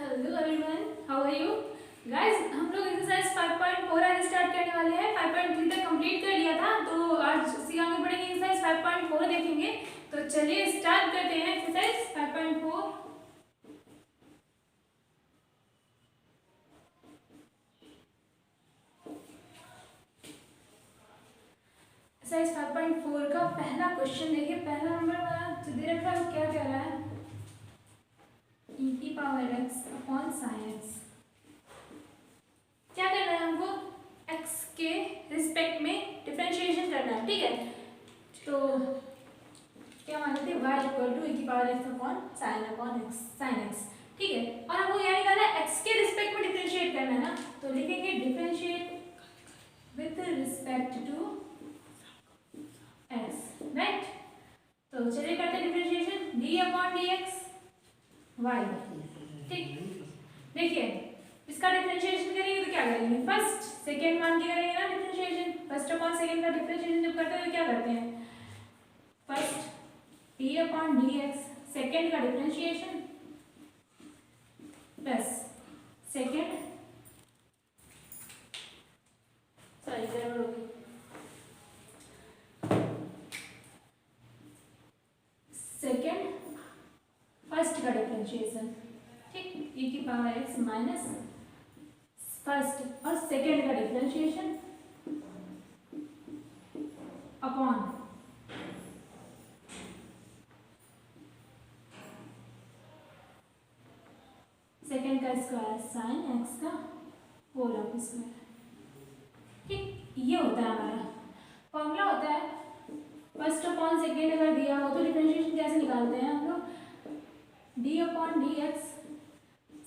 Hello everyone, how are you guys. हम लोग exercise 5.4 आज स्टार्ट करने वाले हैं। 5.3 तक कंप्लीट कर लिया था, तो आज सी आगे बढ़ेंगे, एक्सरसाइज 5.4 देखेंगे। तो चलिए स्टार्ट करते हैं एक्सरसाइज 5.4। एक्सरसाइज 5.4 का पहला क्वेश्चन देखिए। पहला नंबर जो दे रखा है वो क्या कह रहा है, e की power x upon sign x। क्या करना है हमको, x के रिस्पेक्ट में डिफरेंशिएशन करना है, ठीक है। तो क्या माने थे, y इक्वल टू e की power x upon sign x, ठीक है। और हमको क्या निकालना है, x के रिस्पेक्ट में डिफरेंशिएट करना है ना, तो लिखेंगे differentiate with respect to x, right. तो चलिए करते हैं differentiation, d upon dx y, ठीक। देखिए इसका डिफरेंशिएशन करेंगे तो क्या करेंगे, फर्स्ट सेकेंड मान के करेंगे ना डिफरेंशिएशन। फर्स्ट अपॉन सेकेंड का डिफरेंशिएशन जब करते हैं तो क्या करते हैं, first d upon dx second का डिफरेंशिएशन प्लस सेकेंड, सॉरी गड़बड़ हो गई, सेकेंड फर्स्ट का डिफरेंशिएशन, ठीक, e की पावर x माइनस फर्स्ट और सेकेंड का डिफरेंशिएशन अपॉन सेकेंड का स्क्वायर साइन x का होल ऑफ स्क्वायर, ठीक। ये होता है हमारा फॉर्मूला, होता है फर्स्ट अपॉन सेकेंड अगर दिया हो तो डिफरेंशिएशन कैसे निकालते हैं हम लोग, d upon dx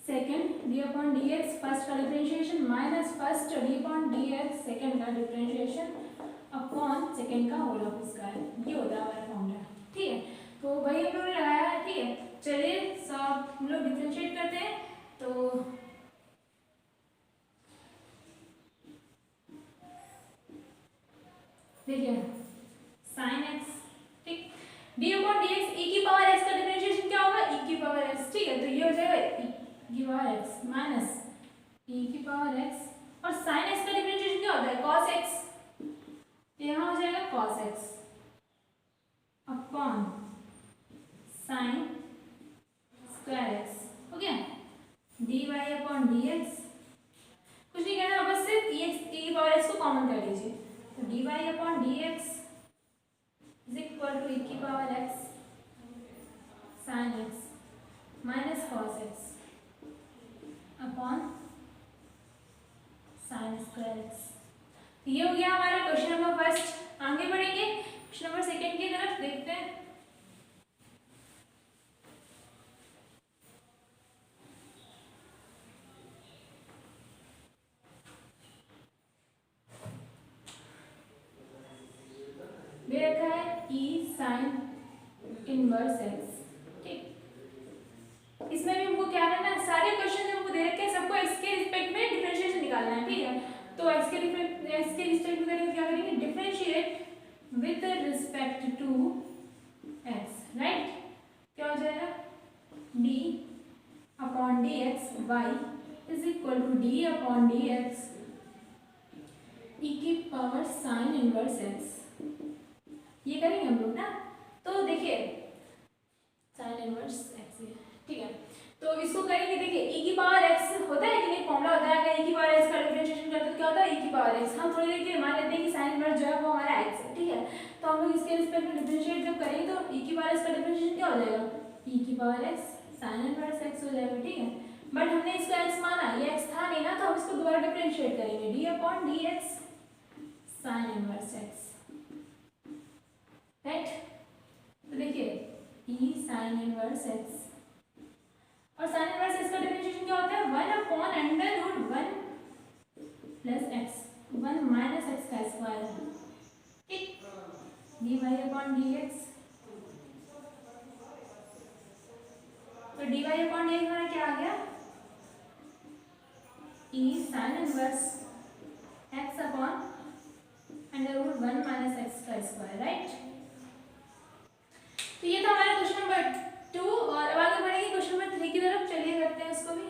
second, d upon dx first का differentiation minus first d upon dx second का डिफरेंशिएशन अपॉन सेकेंड का होल ऑफ स्क्वायर। ये होता है हमारा फॉर्मूला, ठीक है। तो वही हम लोग ने लगाया है, ठीक है। चलिए सब हम लोग डिफरेंशिएट करते हैं। तो देखिए साइन x, ठीक, d अपॉन dx e की पावर x का डिफरेंशिएशन क्या होगा, e की पावर x, ठीक है। तो ये हो जाएगा e की पावर x माइनस e की पावर x, और साइन x का डिफरेंशिएशन क्या होता है, cos x, तो यहाँ हो जाएगा cos x upon sine square x, हो गया। dy अपॉन dx कुछ नहीं कहना, बस सिर्फ e की पावर x को कॉमन कर लीजिए। तो dy upon dx is equal to e की power x sine x minus cos x upon sine square x। ये हो गया हमारा क्वेश्चन नंबर फर्स्ट। आगे बढ़ेंगे क्वेश्चन नंबर सेकंड की तरफ, देखते हैं। दे रखा है e साइन इनवर्स x, ठीक। इसमें भी हमको क्या करना है, सारे क्वेश्चन जो हमको दे रखे हैं सबको x के रिस्पेक्ट में डिफरेंशिएशन निकालना है, ठीक है। तो x के रिस्पेक्ट में करेंगे, क्या करेंगे, differentiate with respect to x, right. क्या हो जाएगा, d upon dx y is equal to d upon dx e की पावर साइन इनवर्स x। ये करेंगे हम लोग ना। तो देखिए साइन इनवर्स x, ठीक है। तो इसको करेंगे, देखिए e की पावर x होता है कि नहीं, फॉर्मूला होता है, अगर e की पावर x का डिफरेंशिएशन करते तो क्या होता है, e की पावर x। हम थोड़ी देर के मान लेते हैं कि साइन इनवर्स जो है वो हमारा x है, ठीक है। तो हम लोग इसके रिस्पेक्ट में डिफरेंशिएट जब करेंगे तो e की पावर x का डिफरेंशिएशन क्या हो जाएगा, e की power x sign inverse x हो जाएगा, ठीक है। बट हमने इसको x माना, ये x था नहीं ना, तो हम इसको दोबारा डिफरेंशिएट करेंगे, d upon dx sine inverse x, right. तो देखिए e साइन इनवर्स x, और साइन इनवर्स x का डिफरेंशिएशन क्या होता है, 1 upon under root 1 plus x, 1 minus x का स्क्वायर, ठीक। dy अपॉन dx, तो dy अपॉन dx हमारा क्या आ गया, e sine inverse x upon under root 1 minus x का स्क्वायर, राइट। तो ये था हमारा क्वेश्चन नंबर 2, और अब आगे बढ़ेंगे क्वेश्चन नंबर 3 की तरफ। चलिए करते हैं उसको भी।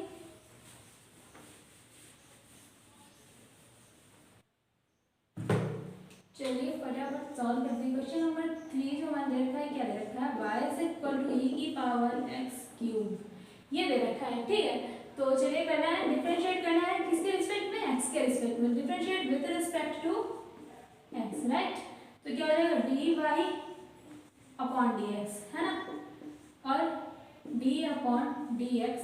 सॉल्व करते हैं। क्वेश्चन नंबर 3 जो हमारे दे रखा है, क्या दे रखा है, y is equal to e की पावर x क्यूब, ये दे रखा है। ठीक है, तो चलिए करना है, डिफरेंशिएट करना है किसके रिस्पेक्ट में, x के रिस्पेक्ट में, differentiate with respect to x, right. तो क्या हो जाएगा, dy अपॉन dx, है ना, और d अपॉन dx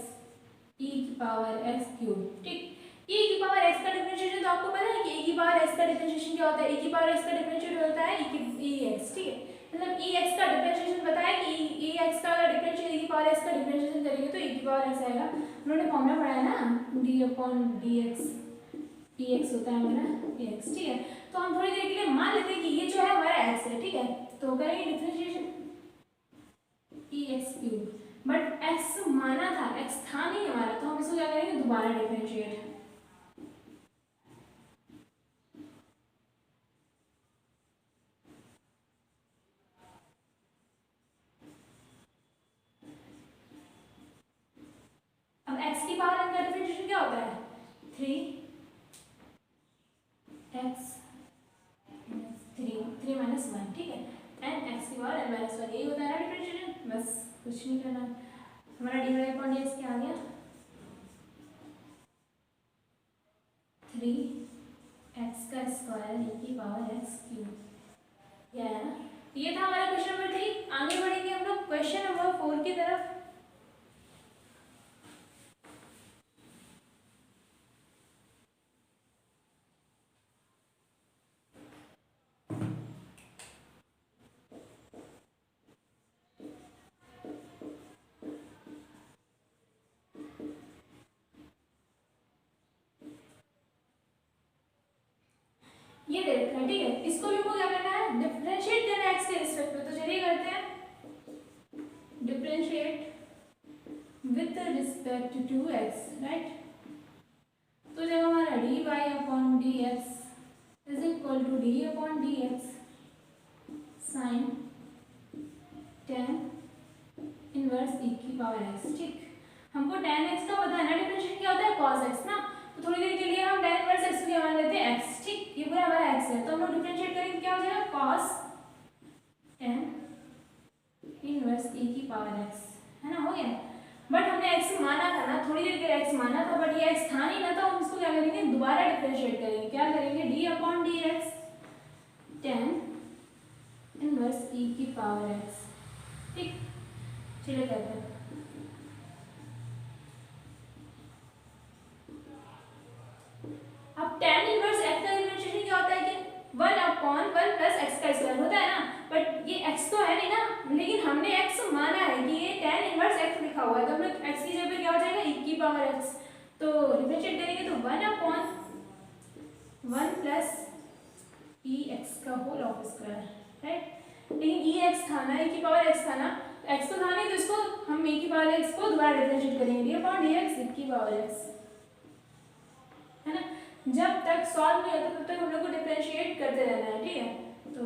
e की पावर x क्यूब। ठीक, e की पावर x का डिफरेंशिएशन तो आपको पता है कि e की पावर x का डिफरेंशिएशन क्या होता है, e की पावर x का डिफरेंशिएट होता है ex। ठीक है, मतलब ex का डिफरेंशिएशन पता है कि ex का अगर डिफरेंशिएट e की पावर x का डिफरेंशिएशन करेंगे तो e की पावर x आएगा। उन्होंने फॉर्मूला पढ़ाया ना, d अपॉन dx, ex होता है हमारा ex। ठीक है, तो हम थोड़ी देर के लिए मान लेते हैं कि ये जो है हमारा x है। ठीक है, तो करेंगे differentiation ex cube, but x माना था, x था नहीं हमारा, तो हम इसको क्या करेंगे, दोबारा डिफरेंशिएट। अब x की पावर n का डिफरेंशिएशन क्या होता है, 3x 3 माइनस 1। ठीक है, एन x की पावर n माइनस 1, यही होता है ना डिफरेंशिएशन, बस कुछ नहीं करना। हमारा dy अपॉन dx क्या आ गया, 3x का स्क्वायर e की पावर x क्यूब, यह है ना। ये था हमारा क्वेश्चन नंबर 3। आगे बढ़ेंगे हम लोग क्वेश्चन नंबर 4 की तरफ। ये दे रखा है, ठीक है, इसको भी हमको क्या करना है, डिफरेंशिएट करना है x के रिस्पेक्ट में। तो चलिए करते हैं, differentiate with respect to x, right. तो जब हमारा dy upon dx is equal to d upon dx sine tan inverse e की पावर x। ठीक, हमको tan x का पता है ना, डिफरेंशिएट क्या होता है, cos x ना। तो थोड़ी देर के लिए हम tan इनवर्स x को मान लेते हैं x। ठीक, ये पूरा हमारा x है, तो हम लोग डिफरेंशिएट करेंगे, क्या हो जाएगा, cos tan इनवर्स e की पावर x, है ना, हो गया। बट हमने x माना था ना, थोड़ी देर के लिए x माना था, बट ये x था नहीं ना, तो हम इसको क्या करेंगे, दोबारा डिफरेंशिएट करेंगे। क्या करेंगे, d upon dx tan inverse e की पावर x। ठीक, चलिए करते हैं। अब tan इनवर्स x का डिफरेंशिएशन क्या होता है कि 1 अपॉन 1 प्लस x का स्क्वायर होता है ना, बट ये x तो है नहीं ना, लेकिन हमने x माना है कि ये tan इनवर्स x लिखा हुआ है, तो हम लोग x की जगह पे क्या हो जाएगा, e की पावर x। तो डिफरेंशिएट करेंगे तो 1 अपॉन 1 प्लस ex का होल ऑफ स्क्वायर, राइट। लेकिन ex था ना, e की पावर x था ना, x तो था नहीं, तो इसको हम e की पावर x को दोबारा डिफरेंशिएट करेंगे, d अपॉन dx e की पावर x, है ना। जब तक सॉल्व नहीं होता तब तक हम लोग को डिफरेंशिएट करते रहना है। ठीक है, तो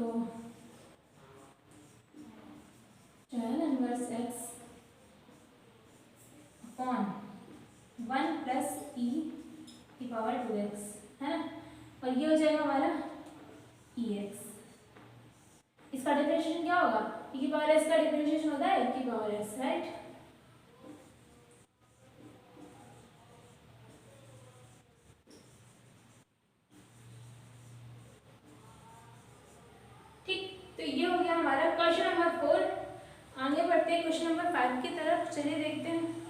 tan inverse x upon 1 plus e की पावर 2x, है ना, और ये हो जाएगा हमारा ex। इसका डिफरेंशिएशन क्या होगा, e की पावर s का डिफरेंशिएशन होता है e की पावर s, राइट। ठीक, तो ये हो गया हमारा क्वेश्चन नंबर 4। आगे बढ़ते हैं क्वेश्चन नंबर 5 की तरफ, चलिए देखते हैं।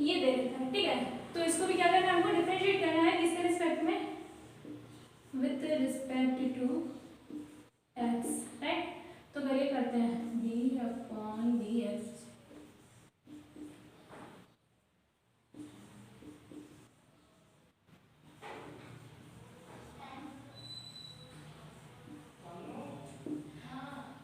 ये दे रखा है, ठीक है, तो इसको भी क्या करना है, हमको डिफरेंशिएट करना है, किसके रिस्पेक्ट में, with respect to x, right. तो करिए करते हैं, d upon dx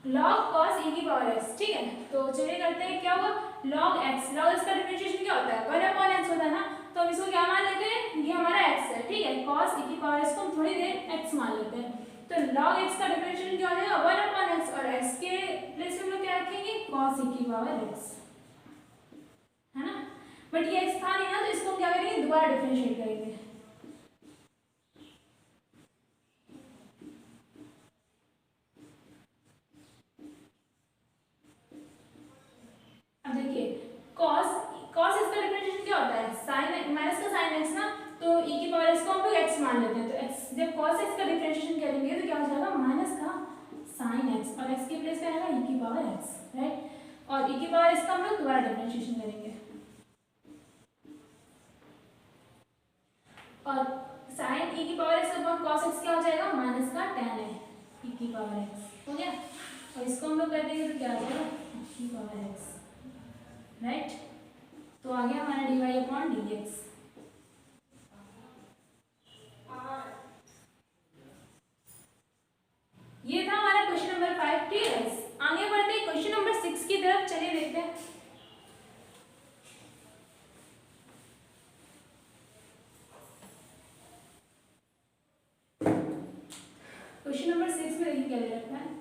log cos e की पावर x। ठीक है, तो चलिए करते हैं, क्या हुआ log x, log x का डिफरेंशिएशन क्या होता है 1/x होता है ना, तो हम इसको क्या मान लेते हैं, ये हमारा x है, ठीक है, cos e की पावर x को हम थोड़ी देर x मान लेते हैं, तो log x का डिफरेंशिएशन क्या हो जाएगा 1/x, और x के प्लेस में हम लोग क्या रखेंगे cos e की पावर x, है ना, बट ये x था नहीं ना, तो इसको हम क्या करेंगे दोबारा डिफरेंशिएट करेंगे। अब देखिए cos इसका डिफरेंशिएशन क्या होता है sin माइनस का sin x ना, तो e की पावर x को हम लोग x मान लेते हैं, तो x जब cos x का डिफरेंशिएशन करेंगे तो क्या हो जाएगा माइनस का sin x, और x के प्लेस पे आएगा e की पावर x, राइट, और e की पावर x का हम लोग दोबारा डिफरेंशिएशन करेंगे, और sin e की power x upon cos x क्या हो जाएगा माइनस का tan e की पावर x, हो गया, और इसको हम लोग कर देंगे तो क्या आ जाएगा e की पावर x, राइट, तो आ गया हमारा dy अपॉन dx। ये था हमारा क्वेश्चन नंबर 5, ठीक है, आगे बढ़ते हैं क्वेश्चन नंबर 6 की तरफ, चलिए देखते हैं। क्वेश्चन नंबर 6 में देखिए क्या दे रखा है,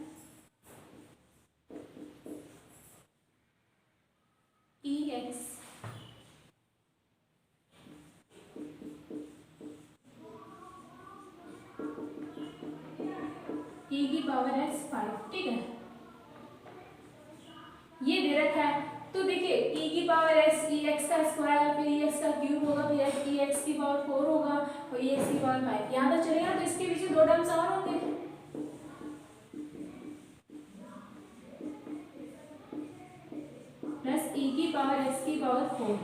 ex e की पावर x 5, ठीक है, ये दे रखा है, तो देखिए e की पावर x ex का स्क्वायर, फिर ex का क्यूब होगा, फिर ex की पावर 4 होगा, और ex की पावर 5, यहाँ तक चलेगा, तो इसके पीछे दो टर्म्स और होंगे, प्लस e की पावर x की पावर 4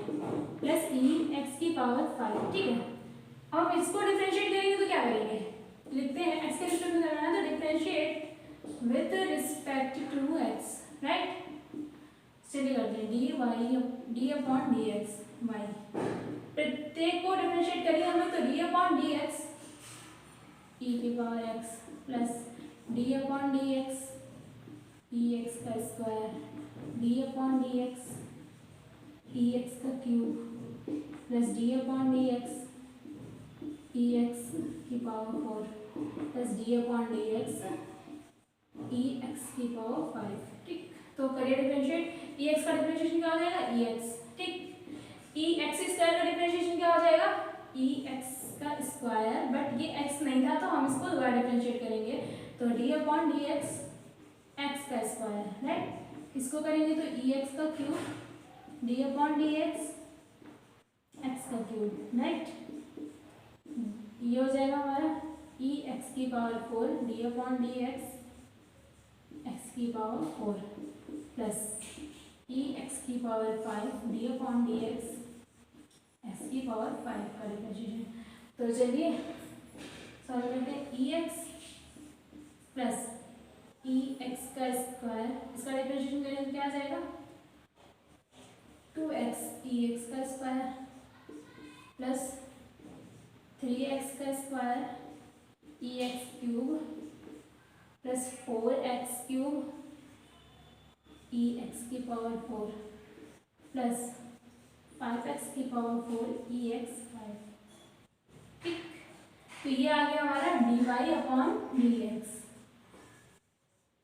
प्लस e x की पावर 5, ठीक है, अब हम इसको डिफरेंशिएट करेंगे तो क्या करेंगे, लिखते हैं x के रिस्पेक्ट में करना है तो differentiate with respect to x, right, चलिए करते हैं dy अपॉन dx y, प्रत्येक को डिफरेंशिएट करेंगे हम लोग, तो d अपॉन dx e की power x plus d upon dx ex का square, d upon dx ex का cube plus d upon dx ex की power 4 plus d upon dx ex की पावर 5, ठीक, तो करिए डिफरेंशिएट, ex का differentiation क्या हो जाएगा ex, ठीक, ex स्क्वायर का डिफरेंशिएशन क्या हो जाएगा ex का स्क्वायर, बट ये x नहीं था तो हम इसको दोबारा डिफरेंशिएट करेंगे, तो d अपॉन dx x का स्क्वायर, राइट, इसको करेंगे तो ex का cube d upon dx x का क्यूब, राइट, ये हो जाएगा हमारा e x की power 4 d upon dx x की पावर 4 प्लस e x की power 5 d upon dx x की पावर 5 का डिफरेंशिएशन, तो चलिए सॉल्व करते हैं, e x plus e x का स्क्वायर, इसका डिफरेंशिएशन करेंगे तो क्या आ जाएगा 2x e x का स्क्वायर प्लस 3x का square ex cube plus 4x cube ex की पावर 4 प्लस 5x की पावर 4 ex 5, ठीक, तो ये आ गया हमारा dy अपॉन dx,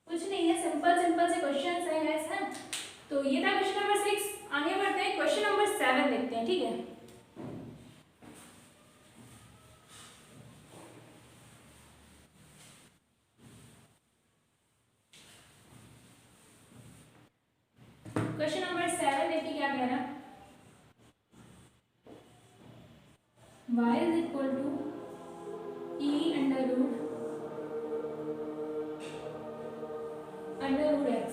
कुछ नहीं है, सिंपल सिंपल से क्वेश्चन है गाइस, है, तो ये था क्वेश्चन नंबर 6, आगे बढ़ते हैं क्वेश्चन नंबर 7 देखते हैं, ठीक है, क्वेश्चन नंबर 7 देखिए क्या कह रहा है, y is equal to e under root x,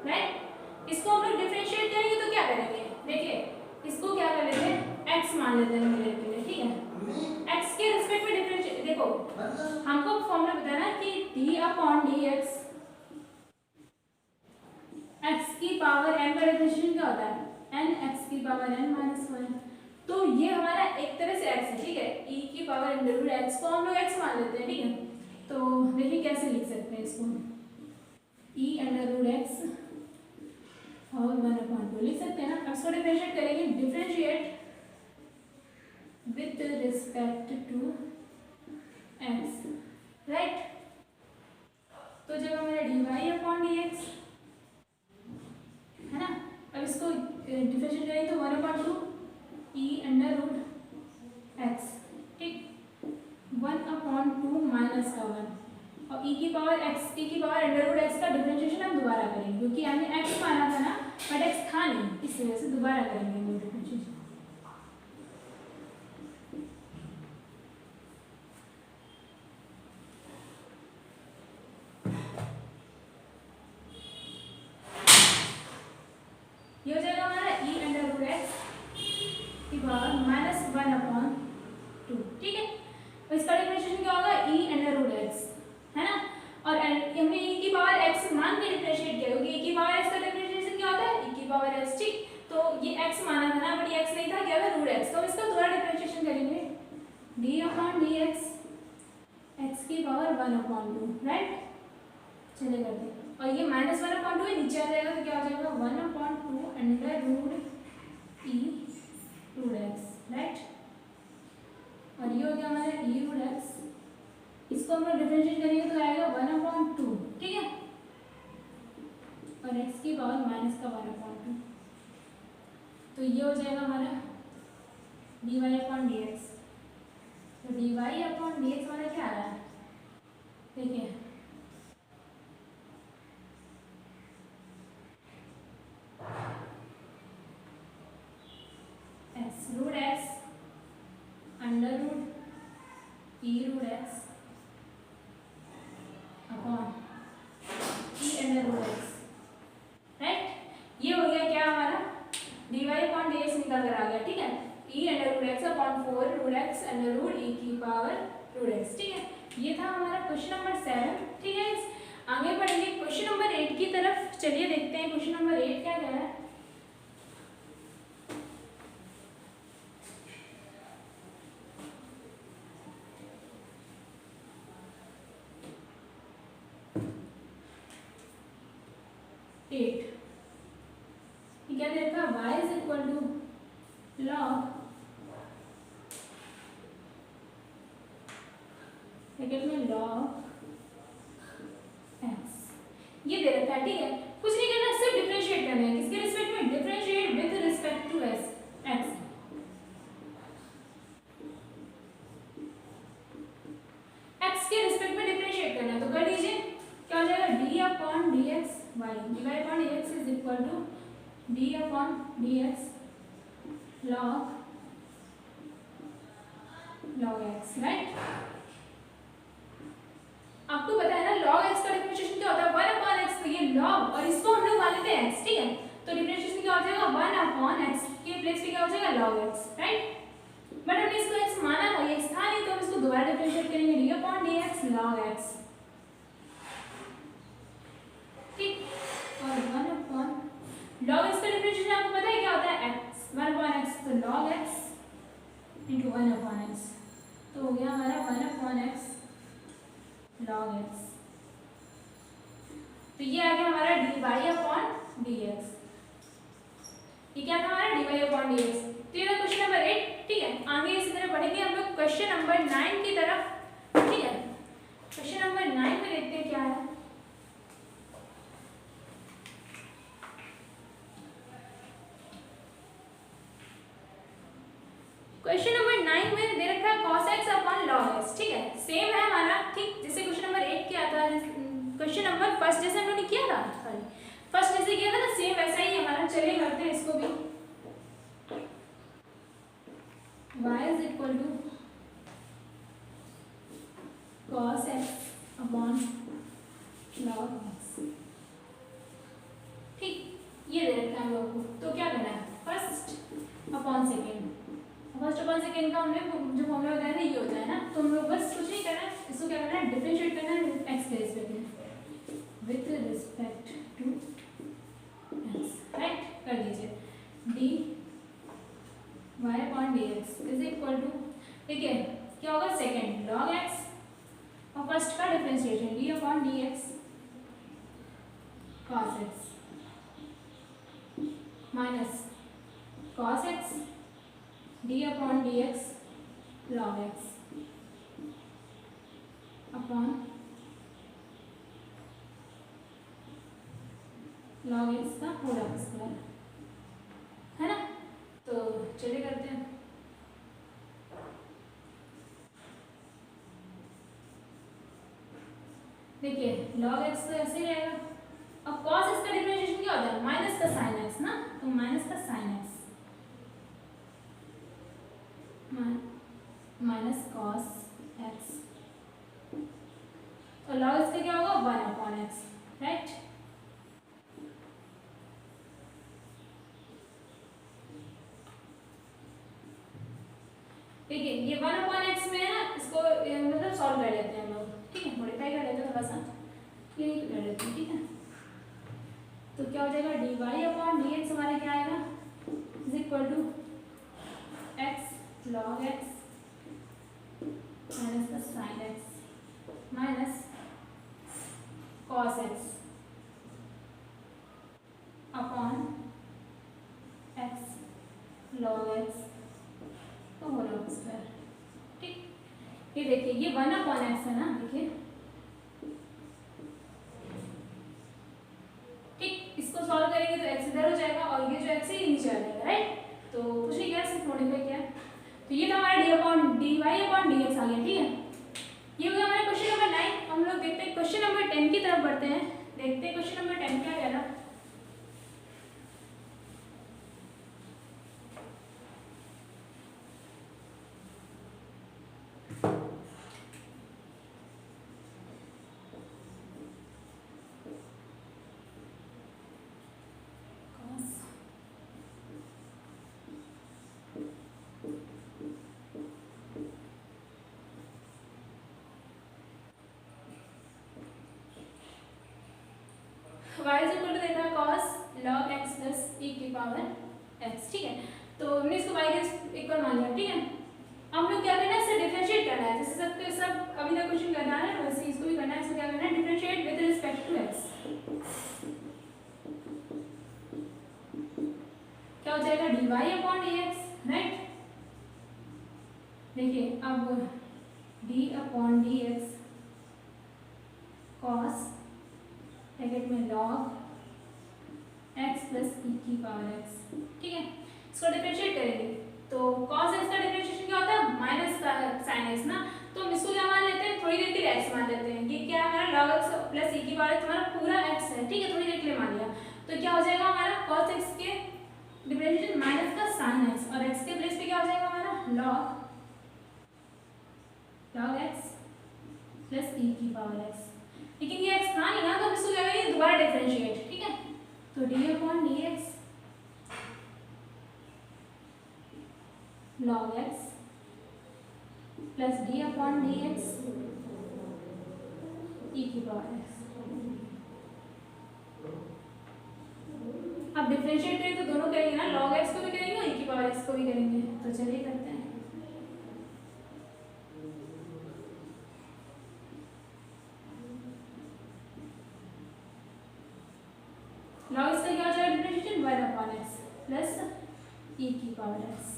right, इसको हम लोग डिफरेंशिएट करेंगे तो क्या करेंगे, देखिए इसको क्या कर लेते हैं x मान लेते हैं मिलने के लिए, ठीक है, x के रिस्पेक्ट में डिफरेंशिएट, देखो हमको फॉर्मूला बताना कि d अपॉन dx x की पावर n का डिफरेंशिएशन क्या होता है n x की पावर n माइनस 1, तो ये हमारा एक तरह से x है, ठीक है, e की पावर अंडर रूट x को हम लोग x मान लेते हैं, ठीक है, तो देखिए कैसे लिख सकते हैं इसको, e अंडर रूट x और 1/2 लिख सकते हैं ना। अब इसको डिफरेंशिएट करेंगे, differentiate with respect to x, right. तो जब हमारा dy/dx है ना, अब इसको डिफरेंशिएट करेंगे तो 1/2 e√x, ठीक, 1/2 माइनस का 1 और e की पावर √x का डिफरेंशिएशन हम दोबारा करेंगे क्योंकि हमने x माना था ना, बट x था नहीं, इस वजह से दोबारा करेंगे वो डिफरेंशिएशन। ये हो जाएगा हमारा e√x की पावर -1/2, ठीक है। और इसका डिफरेंशिएशन क्या होगा, e√x, है ना। और हमने e की पावर x मान के डिफरेंशिएट किया क्योंकि e की पावर x का डिफरेंशिएशन क्या होता है, e की पावर x, ठीक। तो ये x माना था ना, बट ये x नहीं था, क्या था, √x। तो इसका दोबारा डिफरेंशिएशन करेंगे, d/dx x की पावर 1/2, राइट। चलिए करते हैं। और ये -1/2 है, नीचे आ जाएगा तो क्या हो जाएगा, 1/2 e√x, राइट। और ये हो गया हमारा e√x, इसको हम लोग डिफरेंशिएट करेंगे तो आएगा 1/2, ठीक है। और x की पावर माइनस का 1/2, तो ये हो जाएगा हमारा dy/dx। तो dy/dx हमारा क्या आ रहा है, देखिए, x√x √e√x upon e√x, right. ये हो गया क्या हमारा, dy/dx निकल कर आ गया, ठीक है, e√x अपॉन 4√x √e की पावर √x, ठीक है। ये था हमारा क्वेश्चन नंबर 7, ठीक है। आगे बढ़ेंगे क्वेश्चन नंबर 8 की तरफ। चलिए देखते हैं क्वेश्चन नंबर 8 क्या कह रहा है। क्या दे रखा, y is equal to log bracket में log x, ये दे रखा है, ठीक है। कुछ नहीं करना, सिर्फ डिफरेंशिएट करना है, किसके रिस्पेक्ट में, differentiate with respect to x, x के रिस्पेक्ट में डिफरेंशिएट करना है, तो कर दीजिए। क्या हो जाएगा, d/dx y, dy/dx is equal to d/dx log x, right. आपको पता है ना log x का डिफरेंशिएशन क्या होता है, 1/x, तो ये log और इसको हम लोग मान लेते हैं x, ठीक है। तो डिफरेंशिएशन क्या हो जाएगा, 1/x के प्लेस पे क्या हो जाएगा, log x, राइट। बट हमने इसको x माना हो, ये x था नहीं, तो हम इसको दोबारा डिफरेंशिएट करेंगे, d/dx log x, ठीक। और 1/log x का डिफरेंशिएशन आपको पता है क्या होता है, x 1/x, तो log x into 1/x, तो हो गया हमारा 1/x log x। तो ये आ गया हमारा dy/dx, ये क्या था हमारा dy/dx। तो ये था क्वेश्चन नंबर 8, ठीक है। आगे इसी तरह पढ़ेंगे हम लोग क्वेश्चन नंबर 9 की तरफ, ठीक है। क्वेश्चन नंबर 9 में देखते हैं क्या है। क्वेश्चन नंबर 9 में दे रखा है cos x upon log x, ठीक है। सेम है हमारा, ठीक, जैसे क्वेश्चन नंबर 8 किया था, क्वेश्चन नंबर फर्स्ट जैसे हम लोगों ने किया था, सॉरी फर्स्ट जैसे किया था ना, सेम वैसा ही हमारा। चलिए करते हैं इसको भी। y is equal to cos x upon log x, ठीक, ये दे रखा है हम लोगों को। तो क्या करना है, first upon second, first upon second का हमने जो फॉर्मूला बताया था ये होता है ना, तो हम लोग बस कुछ नहीं करना है, इसको क्या करना है, डिफरेंशिएट करना है x के रिस्पेक्ट में, with respect to x, right. कर दीजिए, dy/dx इज इक्वल टू, देखिए क्या होगा, सेकेंड log x और फर्स्ट का differentiation d/dx cos x, minus cos x d upon D x log x upon log x का होल स्क्वायर, है ना। तो चलिए करते हैं। देखिए लॉग एक्स तो ऐसे ही रहेगा। अब कॉस एक्स का डिफरेंशिएशन क्या होता है, माइनस का साइन एक्स ना, तो माइनस का sine X minus cos x, तो लॉग एक्स का क्या होगा 1 अपॉन एक्स, राइट। देखिए ये 1 अपॉन एक्स में है ना, इसको मतलब सॉल्व कर लेते हैं हम लोग, ठीक है, मॉडिफाई कर लेते हैं थोड़ा सा, यही कर लेते हैं, ठीक है। तो क्या हो जाएगा D Y upon D X हमारा क्या आएगा is equal to X log X minus का sine X minus cos X upon X log X तो होल स्क्वायर, ठीक। ये देखिए ये 1 अपॉन एक्स है ना, देखिए ठीक, इसको सॉल्व करेंगे तो एक्स इधर हो जाएगा और ये जो एक्स है ये नीचे आ जाएगा, राइट। तो कुछ नहीं किया, सिर्फ मॉडिफाई किया। तो ये तो हमारा D upon D Y upon D X आ गया, ठीक है। ये हो गया हमारा क्वेश्चन नंबर 9। हम लोग देखते हैं क्वेश्चन नंबर 10 की तरफ बढ़ते हैं। देखते हैं क्वेश्चन नंबर 10 क्या कह रहा है। y इज इक्वल टू देखा cos log x plus e की पावर x, ठीक है। तो हमने इसको y के इक्वल मान लिया, ठीक है। हम लोग क्या करना है, इसे डिफरेंशिएट करना है, जैसे सबके सब अभी तक क्वेश्चन करना है वैसे इसको भी करना है। इसको क्या करना है, differentiate with respect to x। क्या हो जाएगा dy अपॉन dx, राइट। देखिए अब d upon dx cos bracket में log x प्लस e की पावर x, ठीक है। इसको डिफरेंशिएट करेंगे तो cos x का डिफरेंशिएशन क्या होता है, माइनस का sin x ना, तो हम इसको क्या मान लेते हैं, थोड़ी देर के लिए x मान लेते हैं। ये क्या है हमारा log x प्लस e की पावर तुम्हारा पूरा x है, ठीक है, थोड़ी देर के लिए मान लिया। तो क्या हो जाएगा हमारा cos x के डिफरेंशिएशन माइनस का sin x और x के प्लेस पे क्या हो जाएगा हमारा log x प्लस e की पावर x। लेकिन ये x था नहीं ना, तो हम इसको क्या करेंगे दोबारा डिफरेंशिएट, ठीक है। तो d upon dx log x plus d upon dx e की पावर x। अब डिफरेंशिएट करें तो दोनों करेंगे ना, log x को भी करेंगे और e की पावर x को भी करेंगे। तो चलिए करते हैं। log इसका क्या हो जाएगा differentiation 1 upon x plus e की पावर x,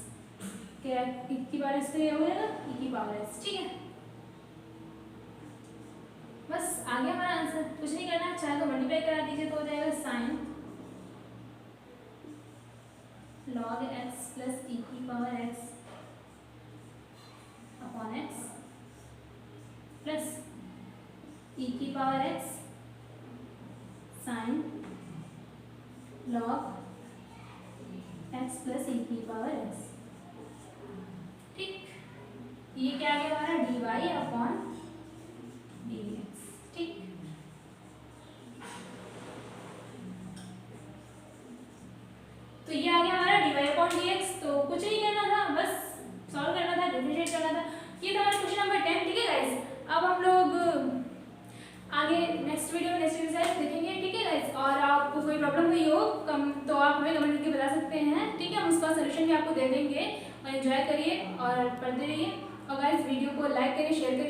क्या e की पावर x ये हो जाएगा e की पावर x, ठीक है। बस आ गया हमारा आंसर, कुछ नहीं करना, चाहे तो मल्टीप्लाई करा दीजिए तो हो जाएगा sin log x plus e की power x upon x plus e की power x sin log x plus e की पावर x, ठीक। ये क्या आ गया हमारा dy अपॉन dx, ठीक। तो ये आ गया हमारा dy अपॉन dx। तो कुछ नहीं करना था, बस सॉल्व करना था, डिफरेंशिएट करना था। ये था हमारा क्वेश्चन नंबर 10, ठीक है गाइस। अब हम लोग आगे नेक्स्ट वीडियो में नेक्स्ट एक्सरसाइज देखेंगे, ठीक है गाइस। और आपको कोई प्रॉब्लम हुई हो कम तो आप हमें कमेंट करके बता सकते हैं, ठीक है। हम उसका सोल्यूशन भी आपको दे देंगे। और एंजॉय करिए और पढ़ते रहिए। और गाइस वीडियो को लाइक करिए, शेयर करिए।